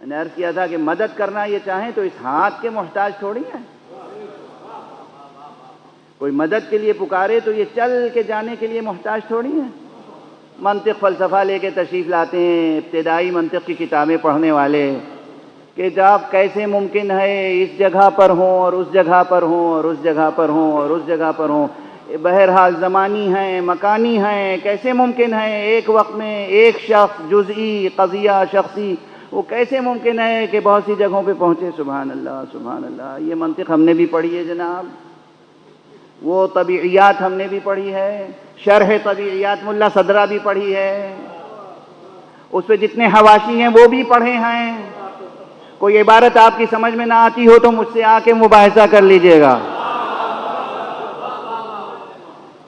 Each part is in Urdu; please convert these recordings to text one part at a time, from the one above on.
میں نے عرض کیا تھا کہ مدد کرنا یہ چاہیں تو اس ہاتھ کے محتاج تھوڑی ہیں. کوئی مدد کے لیے پکارے تو یہ چل کے جانے کے لیے محتاج تھوڑی ہیں. منطق فلسفہ لے کے تشریف لاتے ہیں ابتدائی منطق کی کتابیں پڑھنے والے کہ جب کیسے ممکن ہے اس جگہ پر ہوں اور اس جگہ پر ہوں اور اس جگہ پر ہوں اور اس جگہ پر ہوں. بہرحال زمانی ہیں مکانی ہیں، کیسے ممکن ہے ایک وقت میں ایک شخص جزئی قضیہ شخصی، وہ کیسے ممکن ہے کہ بہت سی جگہوں پہ پہنچے. سبحان اللہ سبحان اللہ. یہ منطق ہم نے بھی پڑھی ہے جناب، وہ طبیعیات ہم نے بھی پڑھی ہے، شرح طبیعیات ملا صدرہ بھی پڑھی ہے، اس پہ جتنے حواشی ہیں وہ بھی پڑھے ہیں. کوئی عبارت آپ کی سمجھ میں نہ آتی ہو تو مجھ سے آ کے مباحثہ کر لیجئے گا.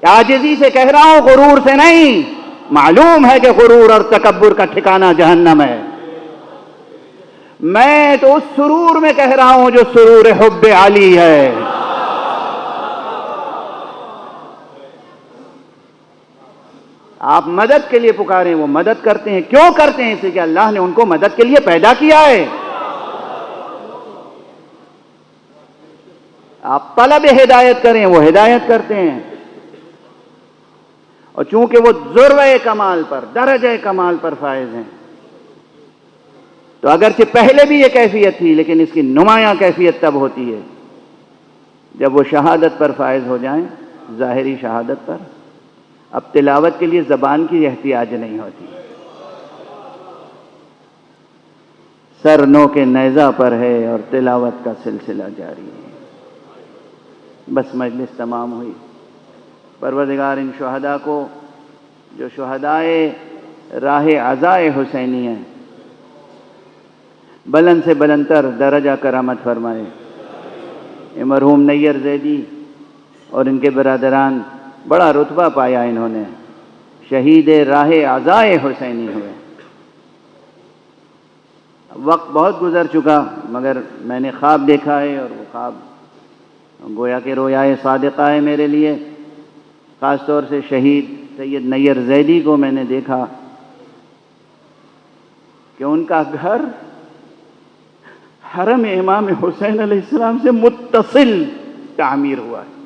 عاجزی سے کہہ رہا ہوں، غرور سے نہیں. معلوم ہے کہ غرور اور تکبر کا ٹھکانہ جہنم ہے. میں تو اس سرور میں کہہ رہا ہوں جو سرور حب علی ہے. آپ مدد کے لیے پکاریں، وہ مدد کرتے ہیں. کیوں کرتے ہیں؟ اس لیے کہ اللہ نے ان کو مدد کے لیے پیدا کیا ہے. آپ طلب ہدایت کریں، وہ ہدایت کرتے ہیں. اور چونکہ وہ ذروہ کمال پر درجہ کمال پر فائز ہیں تو اگرچہ پہلے بھی یہ کیفیت تھی لیکن اس کی نمایاں کیفیت تب ہوتی ہے جب وہ شہادت پر فائز ہو جائیں، ظاہری شہادت پر. اب تلاوت کے لیے زبان کی احتیاج نہیں ہوتی. سر نو کے نیزہ پر ہے اور تلاوت کا سلسلہ جاری ہے. بس مجلس تمام ہوئی. پروردگار ان شہداء کو جو شہدائے راہ عزائے حسینی ہیں بلند سے بلندتر درجہ کرامت فرمائے. یہ مرحوم نیر زیدی اور ان کے برادران بڑا رتبہ پایا انہوں نے، شہید راہ عزائے حسینی ہوئے. وقت بہت گزر چکا مگر میں نے خواب دیکھا ہے اور وہ خواب گویا کہ رویائے صادقہ ہے میرے لیے. خاص طور سے شہید سید نیر زیدی کو میں نے دیکھا کہ ان کا گھر حرم امام حسین علیہ السلام سے متصل تعمیر ہوا ہے.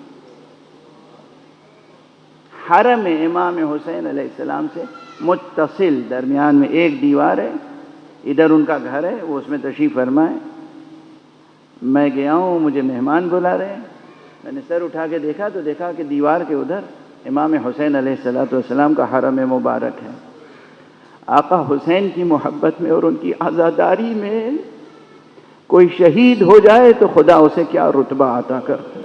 حرم امام حسین علیہ السلام سے متصل، درمیان میں ایک دیوار ہے، ادھر ان کا گھر ہے، وہ اس میں تشریف فرمائے. میں گیا ہوں، مجھے مہمان بلا رہے ہیں. میں نے سر اٹھا کے دیکھا تو دیکھا کہ دیوار کے ادھر امام حسین علیہ السلام کا حرم مبارک ہے. آقا حسین کی محبت میں اور ان کی عزاداری میں کوئی شہید ہو جائے تو خدا اسے کیا رتبہ عطا کرتا.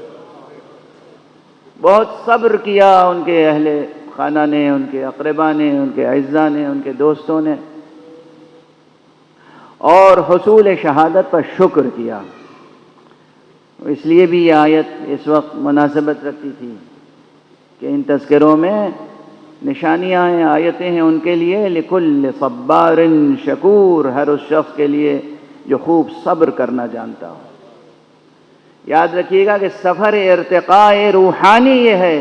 بہت صبر کیا ان کے اہل خانہ نے، ان کے اقربا نے، ان کے اعزاء نے، ان کے دوستوں نے، اور حصول شہادت پر شکر کیا. اس لیے بھی یہ آیت اس وقت مناسبت رکھتی تھی کہ ان تذکروں میں نشانیاں ہیں، آیتیں ہیں ان کے لیے لکل صبار شکور، ہر اس شخص کے لیے جو خوب صبر کرنا جانتا ہو. یاد رکھیے گا کہ سفر ارتقاء روحانی یہ ہے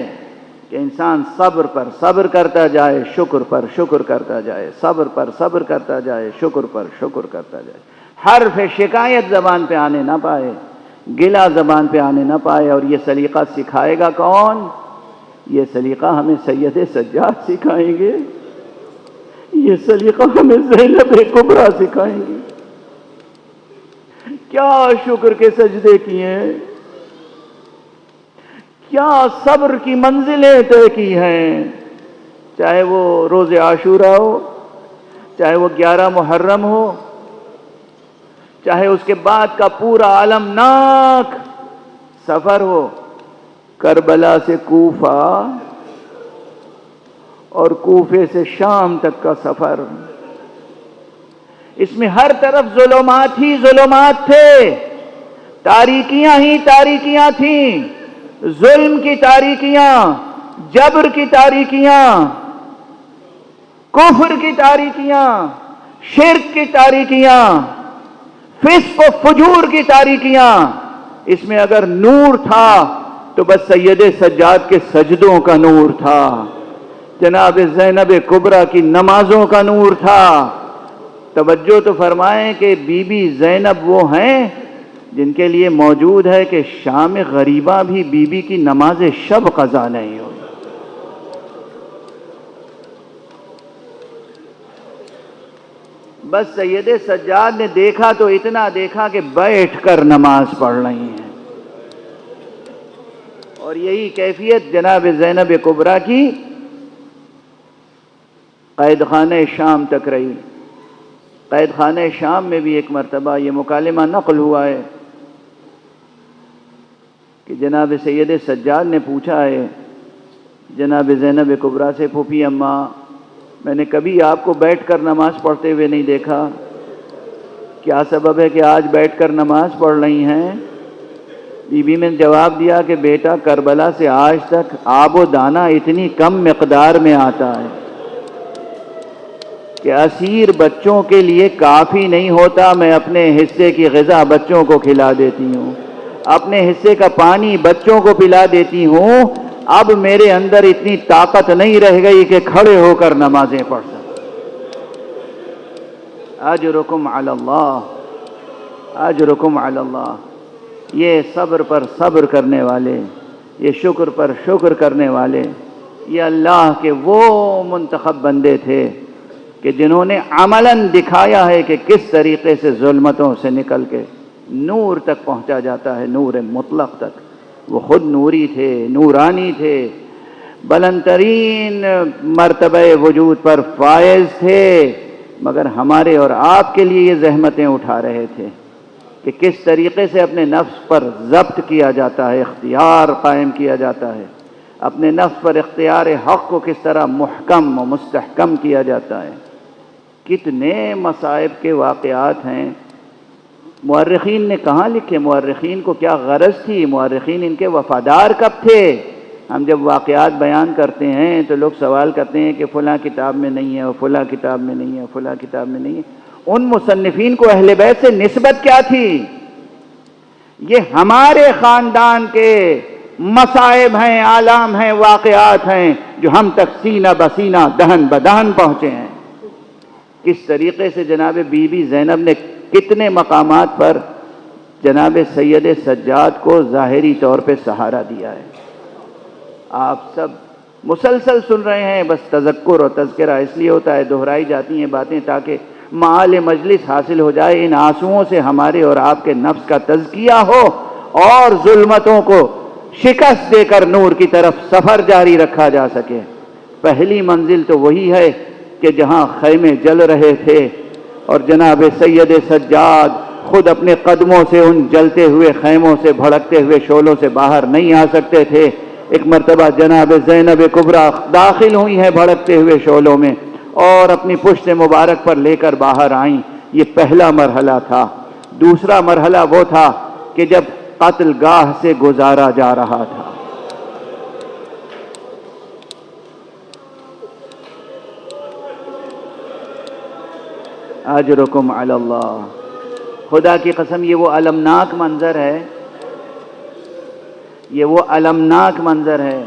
کہ انسان صبر پر صبر کرتا جائے، شکر پر شکر کرتا جائے، صبر پر صبر کرتا جائے، شکر پر شکر کرتا جائے. حرف شکایت زبان پہ آنے نہ پائے، گلہ زبان پہ آنے نہ پائے. اور یہ سلیقہ سکھائے گا کون؟ یہ سلیقہ ہمیں سید سجاد سکھائیں گے، یہ سلیقہ ہمیں زینب کبریٰ سکھائیں گے. کیا شکر کے سجدے کیے، کیا صبر کی منزلیں طے کی ہیں، چاہے وہ روز عاشورہ ہو، چاہے وہ 11 محرم ہو، چاہے اس کے بعد کا پورا المناک سفر ہو، کربلا سے کوفہ اور کوفے سے شام تک کا سفر. اس میں ہر طرف ظلمات ہی ظلمات تھے، تاریکیاں ہی تاریکیاں تھیں، ظلم کی تاریکیاں، جبر کی تاریکیاں، کفر کی تاریکیاں، شرک کی تاریکیاں، فسق و فجور کی تاریکیاں. اس میں اگر نور تھا تو بس سید سجاد کے سجدوں کا نور تھا، جناب زینب کبریٰ کی نمازوں کا نور تھا، توجہ تو فرمائیں کہ بی بی زینب وہ ہیں جن کے لیے موجود ہے کہ شام غریبہ بھی بی بی کی نماز شب قضا نہیں ہوئی. بس سید سجاد نے دیکھا تو اتنا دیکھا کہ بیٹھ کر نماز پڑھ رہی ہیں، اور یہی کیفیت جناب زینب کبریٰ کی قید خانہ شام تک رہی. قید خانہ شام میں بھی ایک مرتبہ یہ مکالمہ نقل ہوا ہے کہ جناب سید سجاد نے پوچھا ہے جناب زینب کبریٰ سے، پھوپھی اماں میں نے کبھی آپ کو بیٹھ کر نماز پڑھتے ہوئے نہیں دیکھا، کیا سبب ہے کہ آج بیٹھ کر نماز پڑھ رہی ہیں؟ بی بی نے جواب دیا کہ بیٹا کربلا سے آج تک آب و دانہ اتنی کم مقدار میں آتا ہے کہ اسیر بچوں کے لیے کافی نہیں ہوتا. میں اپنے حصے کی غذا بچوں کو کھلا دیتی ہوں، اپنے حصے کا پانی بچوں کو پلا دیتی ہوں، اب میرے اندر اتنی طاقت نہیں رہ گئی کہ کھڑے ہو کر نمازیں پڑھ سکوں. اجرکم علی اللہ، اجرکم علی اللہ. یہ صبر پر صبر کرنے والے، یہ شکر پر شکر کرنے والے، یہ اللہ کے وہ منتخب بندے تھے کہ جنہوں نے عملاً دکھایا ہے کہ کس طریقے سے ظلمتوں سے نکل کے نور تک پہنچا جاتا ہے، نور مطلق تک. وہ خود نوری تھے، نورانی تھے، بلند ترین مرتبہ وجود پر فائز تھے، مگر ہمارے اور آپ کے لیے یہ زحمتیں اٹھا رہے تھے کہ کس طریقے سے اپنے نفس پر ضبط کیا جاتا ہے، اختیار قائم کیا جاتا ہے، اپنے نفس پر اختیار حق کو کس طرح محکم و مستحکم کیا جاتا ہے. کتنے مصائب کے واقعات ہیں. مورخین نے کہاں لکھے؟ مورخین کو کیا غرض تھی؟ مورخین ان کے وفادار کب تھے؟ ہم جب واقعات بیان کرتے ہیں تو لوگ سوال کرتے ہیں کہ فلاں کتاب میں نہیں ہے، اور فلاں کتاب میں نہیں ہے، فلاں کتاب میں نہیں ہے. ان مصنفین کو اہل بیت سے نسبت کیا تھی؟ یہ ہمارے خاندان کے مصائب ہیں، آلام ہیں، واقعات ہیں جو ہم تک سینہ بسینہ دہن بدہن پہنچے ہیں. کس طریقے سے جناب بی بی زینب نے کتنے مقامات پر جناب سید سجاد کو ظاہری طور پہ سہارا دیا ہے. آپ سب مسلسل سن رہے ہیں، بس تذکر اور تذکرہ اس لیے ہوتا ہے، دہرائی جاتی ہیں باتیں تاکہ معال مجلس حاصل ہو جائے. ان آنسوؤں سے ہمارے اور آپ کے نفس کا تزکیہ ہو اور ظلمتوں کو شکست دے کر نور کی طرف سفر جاری رکھا جا سکے. پہلی منزل تو وہی ہے کہ جہاں خیمے جل رہے تھے اور جناب سید سجاد خود اپنے قدموں سے ان جلتے ہوئے خیموں سے بھڑکتے ہوئے شعلوں سے باہر نہیں آ سکتے تھے. ایک مرتبہ جناب زینب کبریٰ داخل ہوئی ہیں بھڑکتے ہوئے شعلوں میں اور اپنی پشت مبارک پر لے کر باہر آئیں. یہ پہلا مرحلہ تھا. دوسرا مرحلہ وہ تھا کہ جب قتل گاہ سے گزارا جا رہا تھا. اجرکم علی اللہ. خدا کی قسم یہ وہ المناک منظر ہے، یہ وہ المناک منظر ہے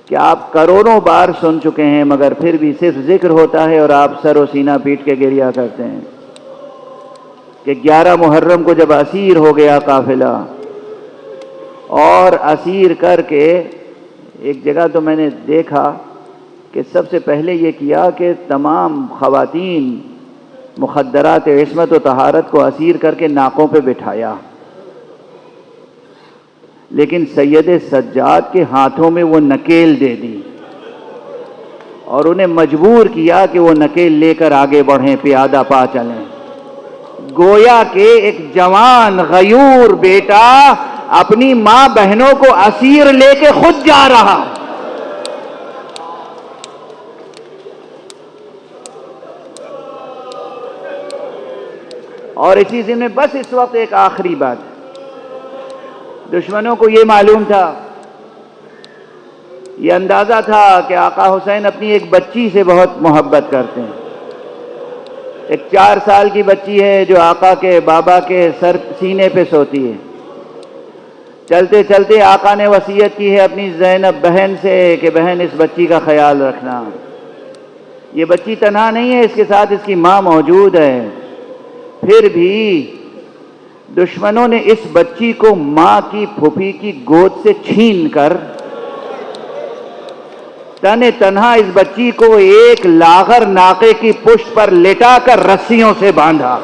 کہ آپ کروڑوں بار سن چکے ہیں، مگر پھر بھی صرف ذکر ہوتا ہے اور آپ سر و سینہ پیٹ کے گریہ کرتے ہیں کہ 11 محرم کو جب اسیر ہو گیا قافلہ، اور اسیر کر کے ایک جگہ تو میں نے دیکھا کہ سب سے پہلے یہ کیا کہ تمام خواتین مخدرات عصمت و طہارت کو اسیر کر کے ناکوں پہ بٹھایا، لیکن سید سجاد کے ہاتھوں میں وہ نکیل دے دی اور انہیں مجبور کیا کہ وہ نکیل لے کر آگے بڑھیں، پیادہ پا چلیں. گویا کہ ایک جوان غیور بیٹا اپنی ماں بہنوں کو اسیر لے کے خود جا رہا. اور اسی سے میں بس اس وقت ایک آخری بات، دشمنوں کو یہ معلوم تھا، یہ اندازہ تھا کہ آقا حسین اپنی ایک بچی سے بہت محبت کرتے ہیں. ایک 4 سال کی بچی ہے جو آقا کے بابا کے سر سینے پہ سوتی ہے. چلتے چلتے آقا نے وصیت کی ہے اپنی زینب بہن سے کہ بہن اس بچی کا خیال رکھنا. یہ بچی تنہا نہیں ہے، اس کے ساتھ اس کی ماں موجود ہے، پھر بھی دشمنوں نے اس بچی کو ماں کی پھوپھی کی گود سے چھین کر تنے تنہا اس بچی کو ایک لاغر ناقے کی پشت پر لٹا کر رسیوں سے باندھا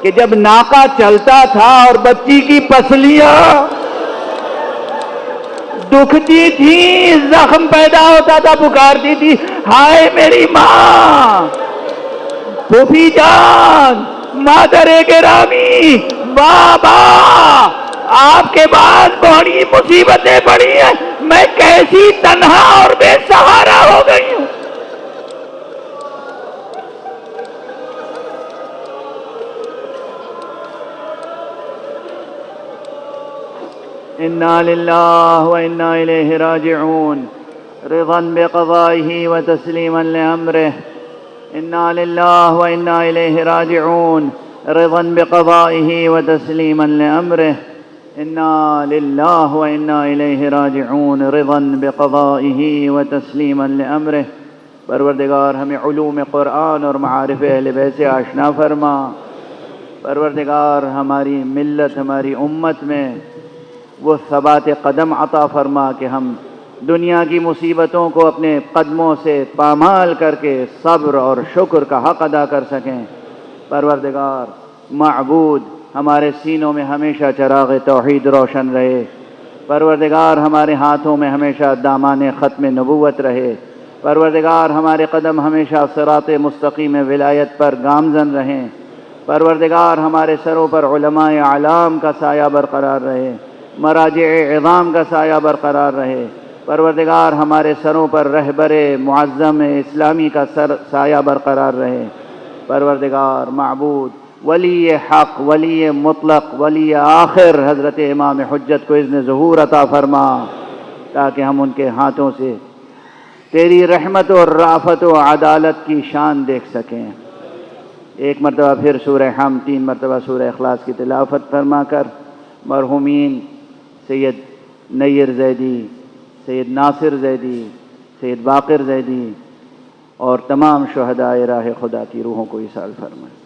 کہ جب ناقہ چلتا تھا اور بچی کی پسلیاں دکھتی تھی، زخم پیدا ہوتا تھا، پکارتی تھی ہائے میری ماں، پھوپھی جان، مادر گرامی، بابا آپ کے بعد بڑی مصیبتیں پڑی ہیں، میں کیسی تنہا اور بے سہارا ہو گئی ہوں۔ انا للہ و انا الیہ راجعون، رضا بقضائہ و تسلیما لامرہ۔ انا للہ و انا الیہ راجعون، رضا بقضائہ و تسلیما لامرہ۔ انا للہ و انا الیہ راجعون، رضا بقضائہ و تسلیما لامرہ۔ پروردگار ہمیں علوم قرآن اور معارف اہل بیت سے آشنا فرما۔ پروردگار ہماری ملت، ہماری امت میں وہ ثبات قدم عطا فرما کہ ہم دنیا کی مصیبتوں کو اپنے قدموں سے پامال کر کے صبر اور شکر کا حق ادا کر سکیں۔ پروردگار معبود ہمارے سینوں میں ہمیشہ چراغ توحید روشن رہے۔ پروردگار ہمارے ہاتھوں میں ہمیشہ دامان ختم نبوت رہے۔ پروردگار ہمارے قدم ہمیشہ صراط مستقیم ولایت پر گامزن رہیں۔ پروردگار ہمارے سروں پر علماء اعلام کا سایہ برقرار رہے، مراجع عظام کا سایہ برقرار رہے۔ پروردگار ہمارے سروں پر رہبر معظم اسلامی کا سایہ برقرار رہے۔ پروردگار معبود ولی حق، ولی مطلق، ولی آخر حضرت امام حجت کو اذن ظہور عطا فرما تاکہ ہم ان کے ہاتھوں سے تیری رحمت اور رافت و عدالت کی شان دیکھ سکیں۔ ایک مرتبہ پھر سورہ حم، 3 مرتبہ سورہ اخلاص کی تلاوت فرما کر مرحومین سید نیر زیدی، سید ناصر زیدی، سید باقر زیدی اور تمام شہدائے راہ خدا کی روحوں کو ایصال فرمائیں۔